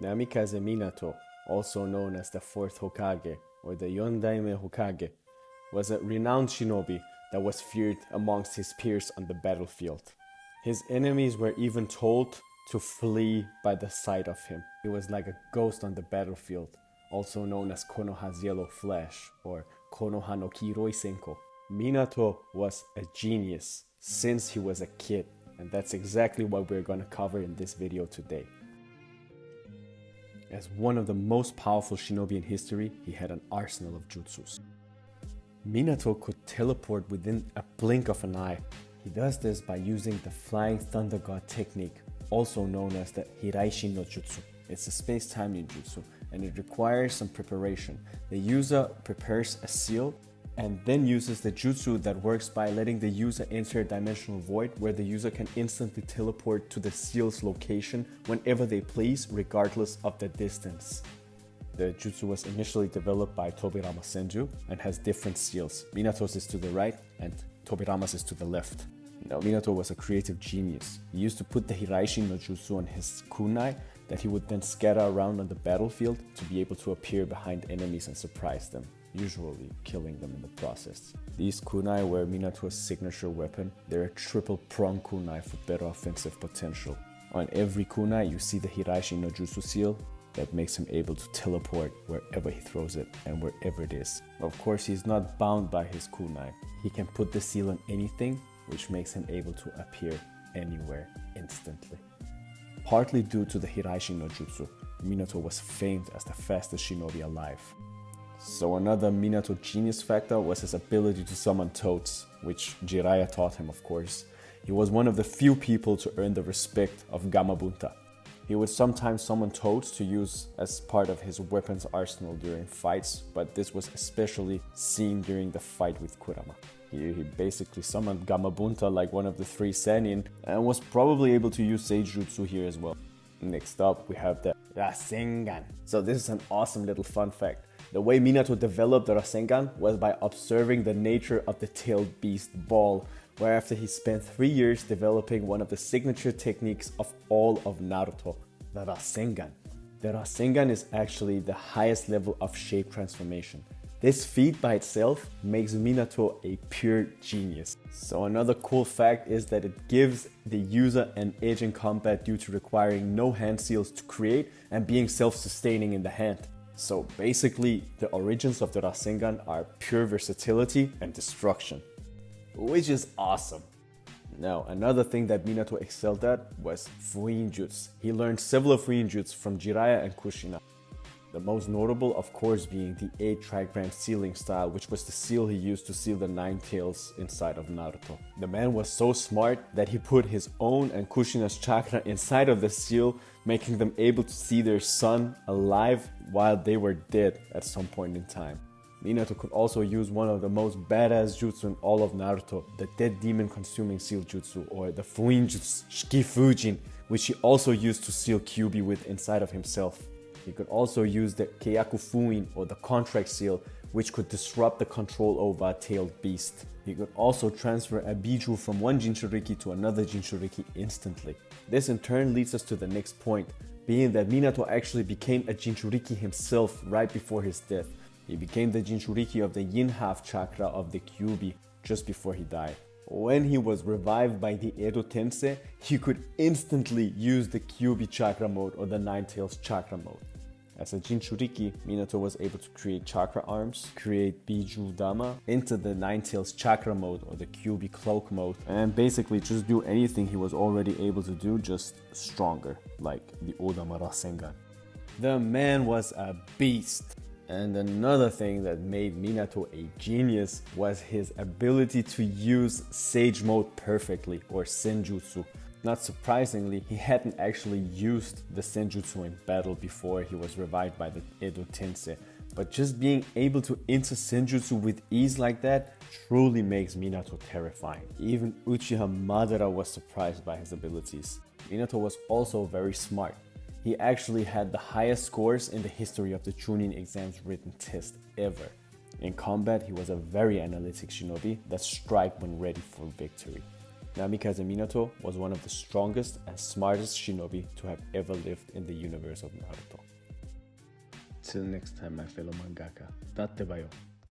Namikaze Minato, also known as the Fourth Hokage or the Yondaime Hokage, was a renowned shinobi that was feared amongst his peers on the battlefield. His enemies were even told to flee by the sight of him. He was like a ghost on the battlefield, also known as Konoha's yellow flash or Konoha no Kiroi Senko. Minato was a genius since he was a kid, and that's exactly what we're going to cover in this video today. As one of the most powerful shinobi in history, he had an arsenal of jutsus. Minato could teleport within a blink of an eye. He does this by using the Flying Thunder God technique, also known as the Hiraishi no Jutsu. It's a space-time ninjutsu, and it requires some preparation. The user prepares a seal and then uses the jutsu that works by letting the user enter a dimensional void where the user can instantly teleport to the seal's location whenever they please, regardless of the distance. The jutsu was initially developed by Tobirama Senju and has different seals. Minato's is to the right and Tobirama's is to the left. Now, Minato was a creative genius. He used to put the Hiraishi no Jutsu on his kunai that he would then scatter around on the battlefield to be able to appear behind enemies and surprise them, usually killing them in the process. These kunai were Minato's signature weapon. They're a triple prong kunai for better offensive potential. On every kunai you see the Hiraishi no Jutsu seal that makes him able to teleport wherever he throws it and wherever it is. Of course, he's not bound by his kunai. He can put the seal on anything, which makes him able to appear anywhere instantly. Partly due to the Hiraishi no Jutsu, Minato was famed as the fastest shinobi alive. So another Minato genius factor was his ability to summon toads, which Jiraiya taught him, of course. He was one of the few people to earn the respect of Gamabunta. He would sometimes summon toads to use as part of his weapons arsenal during fights, but this was especially seen during the fight with Kurama. He basically summoned Gamabunta like one of the three Sannin and was probably able to use Seijutsu here as well. Next up, we have the Rasengan. So this is an awesome little fun fact. The way Minato developed the Rasengan was by observing the nature of the tailed beast ball, whereafter he spent 3 years developing one of the signature techniques of all of Naruto, the Rasengan. The Rasengan is actually the highest level of shape transformation. This feat by itself makes Minato a pure genius. So another cool fact is that it gives the user an edge in combat due to requiring no hand seals to create and being self-sustaining in the hand. So basically, the origins of the Rasengan are pure versatility and destruction, which is awesome. Now, another thing that Minato excelled at was Fuinjutsu. He learned several Fuinjutsu from Jiraiya and Kushina. The most notable, of course, being the 8 trigram sealing style, which was the seal he used to seal the 9 tails inside of Naruto. The man was so smart that he put his own and Kushina's chakra inside of the seal, making them able to see their son alive while they were dead at some point in time. Minato could also use one of the most badass jutsu in all of Naruto, the Dead Demon Consuming Seal Jutsu, or the Fuinjutsu Shikifujin, which he also used to seal Kyuubi with inside of himself. He could also use the Keiaku Fuin, or the Contract Seal, which could disrupt the control over a tailed beast. He could also transfer a Biju from one Jinchuriki to another Jinchuriki instantly. This in turn leads us to the next point, being that Minato actually became a Jinchuriki himself right before his death. He became the Jinchuriki of the Yin half chakra of the Kyuubi just before he died. When he was revived by the Edo Tensei, he could instantly use the Kyuubi chakra mode or the Nine Tails chakra mode. As a Jinchuriki, Minato was able to create chakra arms, create Biju Dama into the Nine Tails chakra mode or the Kyuubi cloak mode, and basically just do anything he was already able to do, just stronger, like the Odama Rasengan. The man was a beast. And another thing that made Minato a genius was his ability to use Sage Mode perfectly, or Senjutsu. Not surprisingly, he hadn't actually used the Senjutsu in battle before he was revived by the Edo Tensei, but just being able to enter Senjutsu with ease like that truly makes Minato terrifying. Even Uchiha Madara was surprised by his abilities. Minato was also very smart. He actually had the highest scores in the history of the Chunin exams written test ever. In combat, he was a very analytic shinobi that strike when ready for victory. Namikaze Minato was one of the strongest and smartest shinobi to have ever lived in the universe of Naruto. Till next time, my fellow mangaka. Datte bayo.